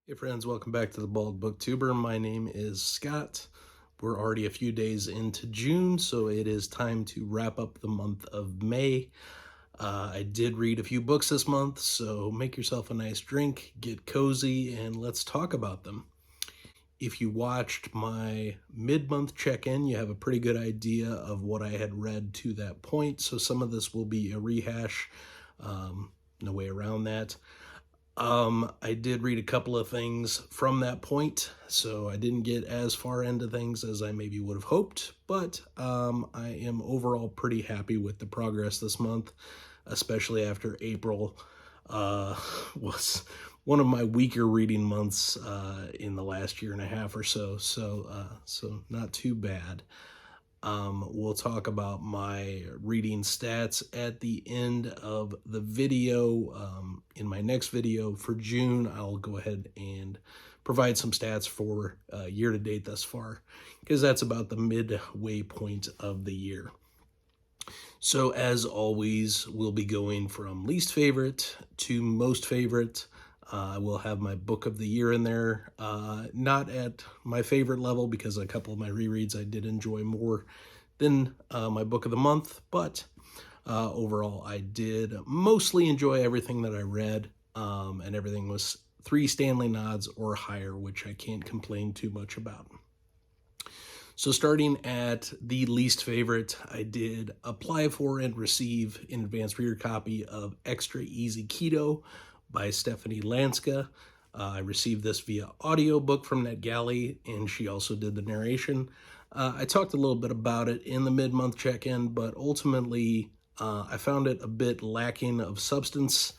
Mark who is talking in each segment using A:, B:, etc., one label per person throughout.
A: Hey friends, welcome back to the Bald Booktuber. My name is Scott. We're already a few days into June, so it is time to wrap up the month of May. I did read a few books this month, so make yourself a nice drink, get cozy, and let's talk about them. If you watched my mid-month check-in, you have a pretty good idea of what I had read to that point, so some of this will be a rehash. No way around that. I did read a couple of things from that point, so I didn't get as far into things as I maybe would have hoped, but I am overall pretty happy with the progress this month, especially after April was one of my weaker reading months in the last year and a half or so, so not too bad. We'll talk about my reading stats at the end of the video. In my next video for June, I'll go ahead and provide some stats for year-to-date thus far, because that's about the midway point of the year. So as always, we'll be going from least favorite to most favorite. I will have my book of the year in there, not at my favorite level because a couple of my rereads I did enjoy more than my book of the month, but overall I did mostly enjoy everything that I read, and everything was 3 Stanley nods or higher, which I can't complain too much about. So starting at the least favorite, I did apply for and receive an advanced reader copy of Extra Easy Keto by Stephanie Lanska. I received this via audiobook from NetGalley, and she also did the narration. I talked a little bit about it in the mid-month check-in, but ultimately I found it a bit lacking of substance.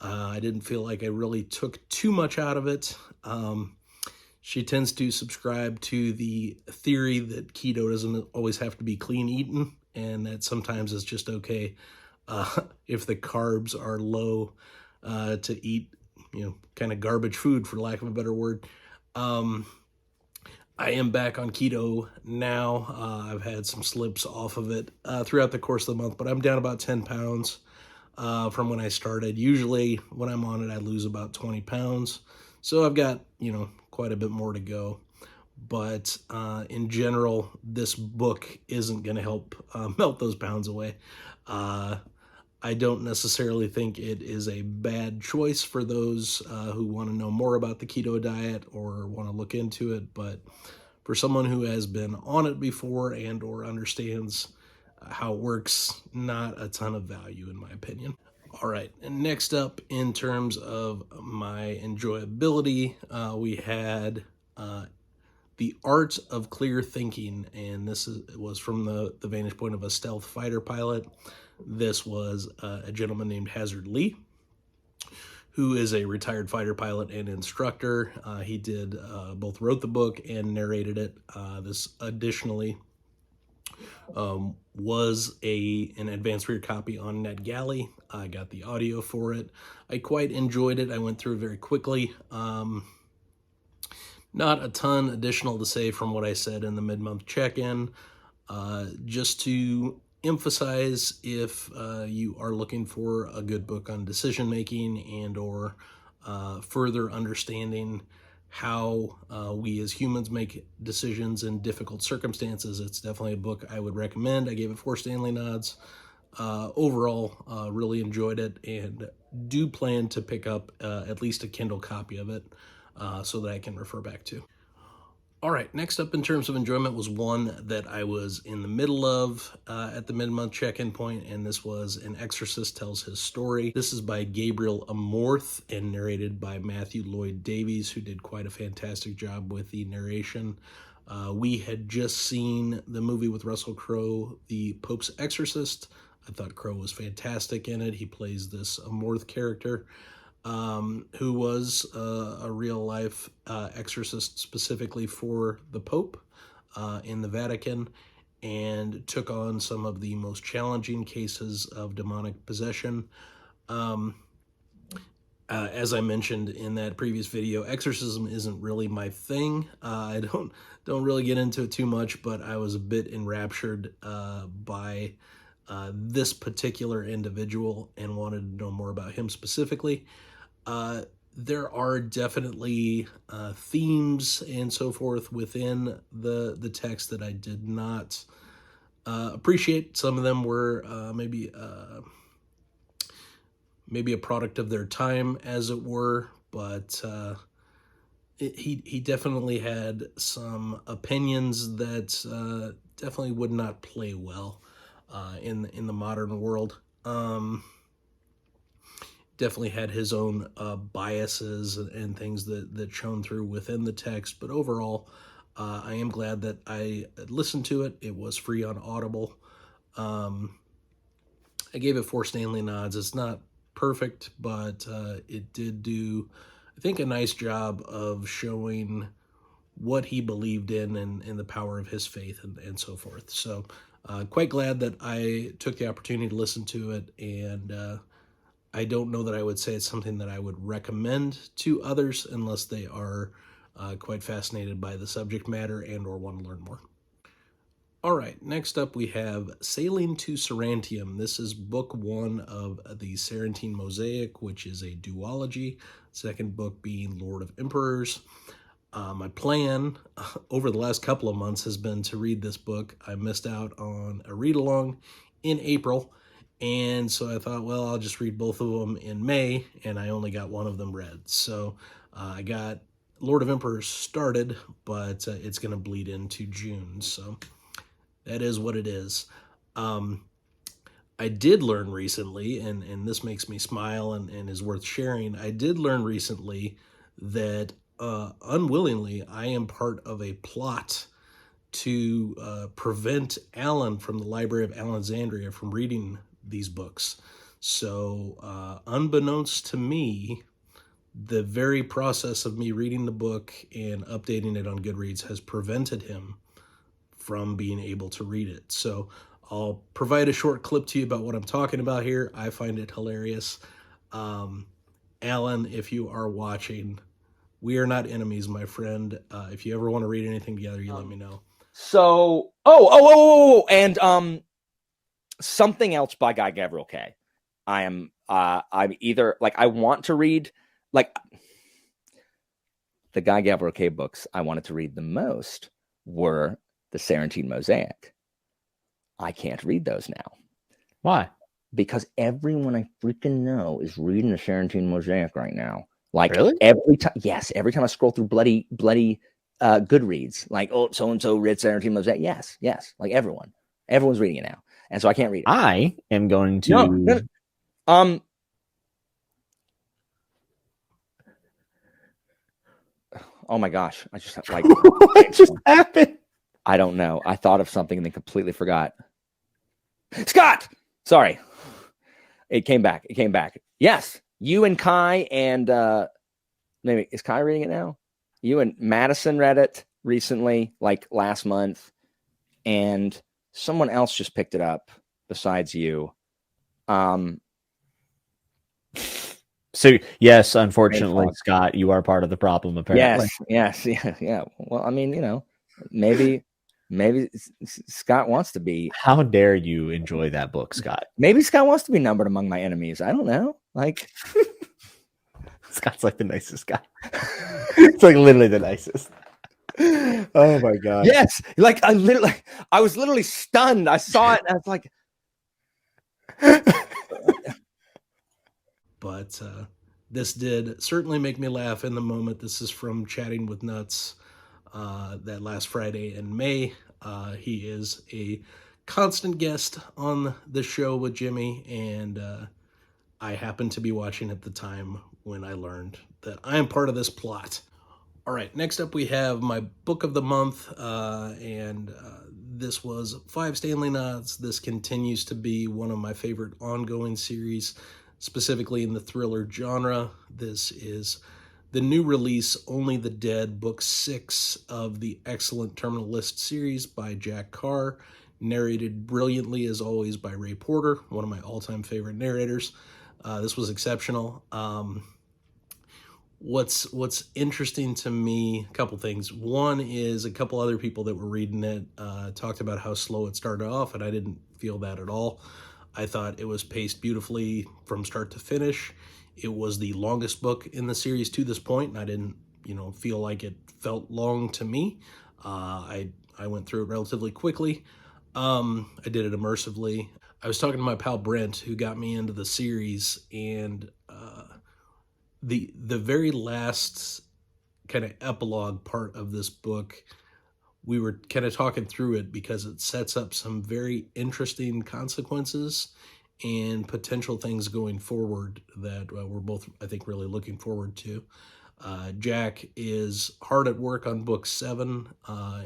A: I didn't feel like I really took too much out of it. She tends to subscribe to the theory that keto doesn't always have to be clean eaten, and that sometimes it's just okay if the carbs are low to eat, kind of garbage food, for lack of a better word. I am back on keto now. I've had some slips off of it throughout the course of the month, but I'm down about 10 pounds from when I started. Usually when I'm on it, I lose about 20 pounds. So I've got, quite a bit more to go. But in general, this book isn't going to help melt those pounds away. I don't necessarily think it is a bad choice for those who want to know more about the keto diet or want to look into it, but for someone who has been on it before and or understands how it works, not a ton of value in my opinion. All right, and next up in terms of my enjoyability, we had The Art of Clear Thinking, and this was from the vantage point of a stealth fighter pilot. This was a gentleman named Hazard Lee, who is a retired fighter pilot and instructor. He did both wrote the book and narrated it. This additionally was an advanced reader copy on NetGalley. I got the audio for it. I quite enjoyed it. I went through it very quickly. Not a ton additional to say from what I said in the mid-month check-in. Just to emphasize, if you are looking for a good book on decision-making and or further understanding how we as humans make decisions in difficult circumstances, it's definitely a book I would recommend. I gave it 4 Stanley nods. Overall, really enjoyed it and do plan to pick up at least a Kindle copy of it so that I can refer back to. All right, next up in terms of enjoyment was one that I was in the middle of at the mid-month check-in point, and this was An Exorcist Tells His Story. This is by Gabriel Amorth and narrated by Matthew Lloyd Davies, who did quite a fantastic job with the narration. We had just seen the movie with Russell Crowe, The Pope's Exorcist. I thought Crowe was fantastic in it. He plays this Amorth character, who was a real-life exorcist specifically for the Pope in the Vatican, and took on some of the most challenging cases of demonic possession. As I mentioned in that previous video, exorcism isn't really my thing. I don't really get into it too much, but I was a bit enraptured by this particular individual and wanted to know more about him specifically. there are definitely themes and so forth within the text that I did not appreciate. Some of them were maybe a product of their time, as it were, but he definitely had some opinions that definitely would not play well in the modern world. Definitely had his own biases and things that shone through within the text, but overall, I am glad that I listened to it. It was free on Audible. I gave it 4 Stanley nods. It's not perfect, but it did do, I think, a nice job of showing what he believed in and the power of his faith and so forth. So quite glad that I took the opportunity to listen to it, and I don't know that I would say it's something that I would recommend to others unless they are quite fascinated by the subject matter and or want to learn more. All right, next up we have Sailing to Sarantium. This is book 1 of the Sarantine Mosaic, which is a duology. Second book being Lord of Emperors. My plan over the last couple of months has been to read this book. I missed out on a read-along in April, and so I thought, well, I'll just read both of them in May, and I only got one of them read. So I got Lord of Emperors started, but it's going to bleed into June, so that is what it is. I did learn recently, and this makes me smile and is worth sharing, I did learn recently that unwillingly I am part of a plot to prevent Alan from the Library of Alexandria from reading these books. So unbeknownst to me, the very process of me reading the book and updating it on Goodreads has prevented him from being able to read it. So I'll provide a short clip to you about what I'm talking about here. I find it hilarious. Alan, if you are watching, we are not enemies, my friend. If you ever want to read anything together, you let me know.
B: So, and something else by Guy Gavriel K. I'm either like I want to read like the Guy Gavriel K books I wanted to read the most were the Sarantine Mosaic. I can't read those now.
C: Why?
B: Because everyone I freaking know is reading the Sarantine Mosaic right now. Like
C: really?
B: Every time I scroll through bloody Goodreads, like, oh, so-and-so read Sarantine Mosaic. Yes. Like everyone's reading it now. And so I can't read it.
C: I am going to...
B: Oh my gosh. I just like...
C: What just happened?
B: I don't know. I thought of something and then completely forgot. Scott! Sorry. It came back. Yes. You and Kai and maybe is Kai reading it now? You and Madison read it recently, like last month, and someone else just picked it up besides you.
C: So yes, unfortunately, Scott, you are part of the problem. Apparently,
B: yes, yeah. Well, I mean, maybe Scott wants to be.
C: How dare you enjoy that book, Scott?
B: Maybe Scott wants to be numbered among my enemies. I don't know. Like,
C: Scott's like the nicest guy. It's like literally the nicest. Oh my god.
B: Yes. Like I was literally stunned. I saw it and I was like,
A: but this did certainly make me laugh in the moment. This is from Chatting with Nuts that last Friday in May. He is a constant guest on the show with Jimmy, and I happened to be watching at the time when I learned that I am part of this plot. All right, next up we have my book of the month, and this was 5 Stanley nods. This continues to be one of my favorite ongoing series, specifically in the thriller genre. This is the new release, Only the Dead, book 6 of the excellent Terminal List series by Jack Carr, narrated brilliantly as always by Ray Porter, one of my all-time favorite narrators. This was exceptional. What's interesting to me, a couple things. One is a couple other people that were reading it talked about how slow it started off, and I didn't feel that at all. I thought it was paced beautifully from start to finish. It was the longest book in the series to this point, and I didn't, feel like it felt long to me. I went through it relatively quickly. I did it immersively. I was talking to my pal Brent, who got me into the series, and the very last kind of epilogue part of this book, we were kind of talking through it because it sets up some very interesting consequences and potential things going forward that we're both, I think, really looking forward to. Jack is hard at work on book 7.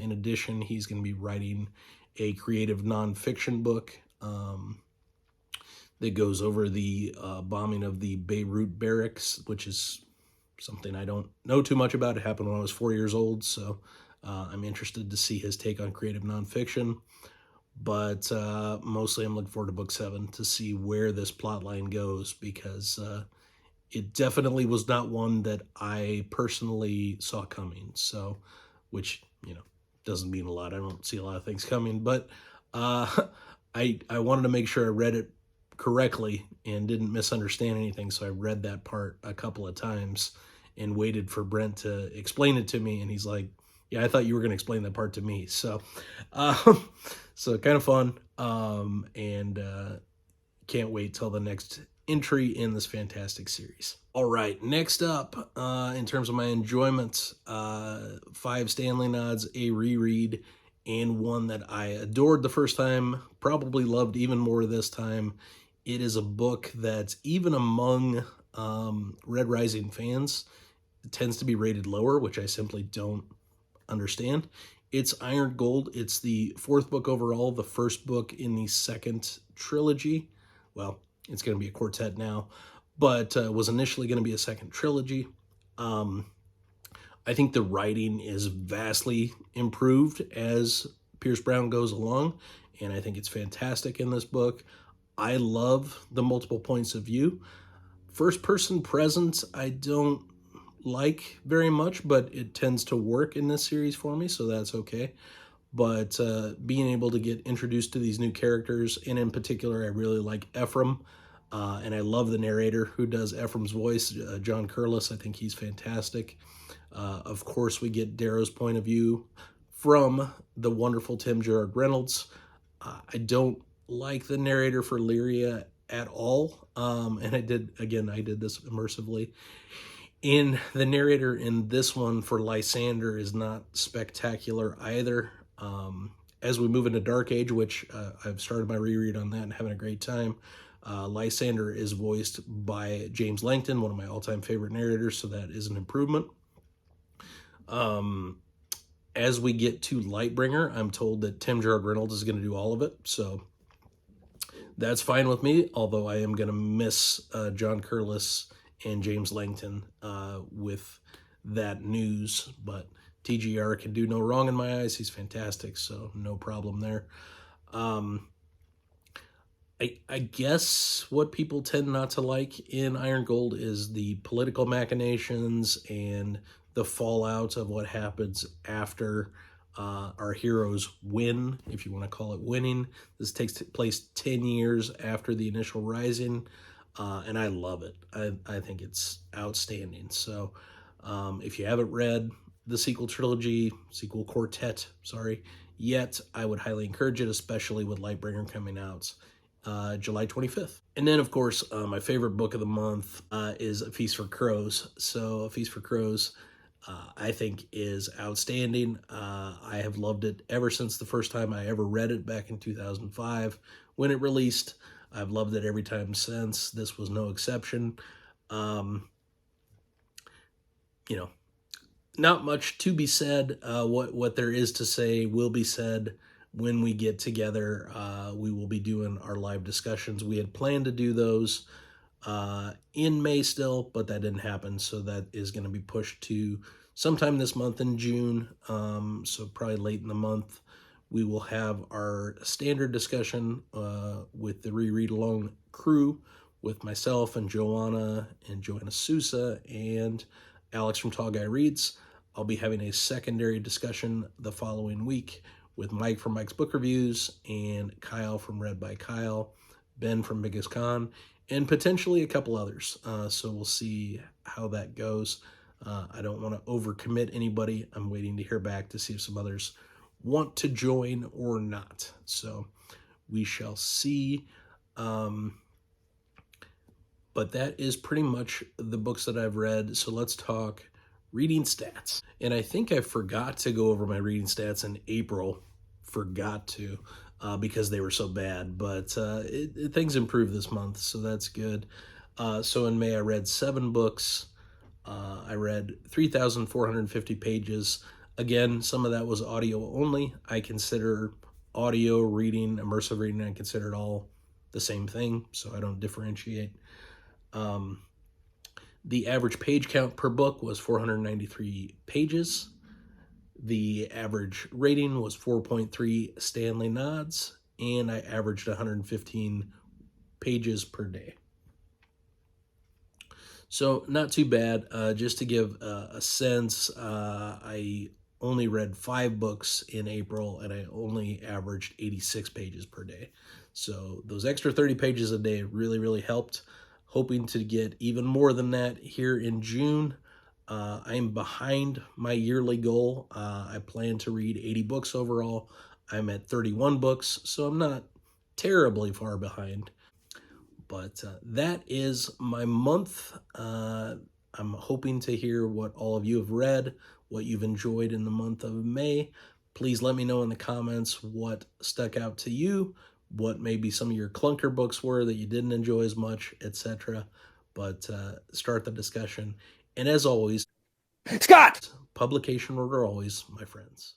A: In addition, he's going to be writing a creative nonfiction book that goes over the bombing of the Beirut barracks, which is something I don't know too much about. It happened when I was 4 years old, so I'm interested to see his take on creative nonfiction. But mostly I'm looking forward to book 7 to see where this plot line goes, because it definitely was not one that I personally saw coming. So, which, doesn't mean a lot. I don't see a lot of things coming, but I wanted to make sure I read it correctly and didn't misunderstand anything. So I read that part a couple of times and waited for Brent to explain it to me. And he's like, yeah, I thought you were going to explain that part to me. So, so kind of fun. And can't wait till the next entry in this fantastic series. All right, next up, in terms of my enjoyment, 5 Stanley nods, a reread, and one that I adored the first time, probably loved even more this time. It is a book that even among Red Rising fans tends to be rated lower, which I simply don't understand. It's Iron Gold. It's the 4th book overall, the first book in the 2nd trilogy. Well, it's going to be a quartet now, but was initially going to be a 2nd trilogy. I think the writing is vastly improved as Pierce Brown goes along, and I think it's fantastic in this book. I love the multiple points of view. First person presence, I don't like very much, but it tends to work in this series for me, so that's okay. But being able to get introduced to these new characters, and in particular, I really like Ephraim, and I love the narrator who does Ephraim's voice, John Curlis. I think he's fantastic. Of course, we get Darrow's point of view from the wonderful Tim Gerard Reynolds. I don't like the narrator for Lyria at all, and I did this immersively. And the narrator in this one for Lysander is not spectacular either. As we move into Dark Age, which I've started my reread on that and having a great time, Lysander is voiced by James Langton, one of my all-time favorite narrators, so that is an improvement. As we get to Lightbringer, I'm told that Tim Gerard Reynolds is going to do all of it, so that's fine with me, although I am going to miss John Curlis and James Langton with that news, but TGR can do no wrong in my eyes. He's fantastic, so no problem there. I guess what people tend not to like in Iron Gold is the political machinations and the fallout of what happens after our heroes win, if you want to call it winning. This takes place 10 years after the initial rising, and I love it. I think it's outstanding. So if you haven't read the sequel quartet, yet, I would highly encourage it, especially with Lightbringer coming out July 25th. And then, of course, my favorite book of the month is A Feast for Crows. So A Feast for Crows, I think, is outstanding. I have loved it ever since the first time I ever read it back in 2005 when it released. I've loved it every time since. This was no exception. Not much to be said. What there is to say will be said when we get together. We will be doing our live discussions. We had planned to do those in May still, but that didn't happen. So that is going to be pushed to sometime this month in June. So probably late in the month, we will have our standard discussion with the Reread Along crew, with myself and Joanna Sousa and Alex from Tall Guy Reads. I'll be having a secondary discussion the following week with Mike from Mike's Book Reviews and Kyle from Read by Kyle, Ben from Biggest Con, and potentially a couple others. So we'll see how that goes. I don't want to overcommit anybody. I'm waiting to hear back to see if some others want to join or not. So we shall see. But that is pretty much the books that I've read. So let's talk reading stats. And I think I forgot to go over my reading stats in April. Forgot to, because they were so bad. But things improved this month, so that's good. So in May, I read 7 books. I read 3,450 pages. Again, some of that was audio only. I consider audio reading, immersive reading, I consider it all the same thing, so I don't differentiate. The average page count per book was 493 pages. The average rating was 4.3 Stanley nods, and I averaged 115 pages per day. So not too bad. Just to give a sense, I only read 5 books in April, and I only averaged 86 pages per day. So those extra 30 pages a day really, really helped. Hoping to get even more than that here in June. I'm behind my yearly goal. I plan to read 80 books overall. I'm at 31 books, so I'm not terribly far behind. But that is my month. I'm hoping to hear what all of you have read, what you've enjoyed in the month of May. Please let me know in the comments what stuck out to you, what maybe some of your clunker books were that you didn't enjoy as much, etc. But start the discussion. And as always,
B: Scott!
A: Publication order always, my friends.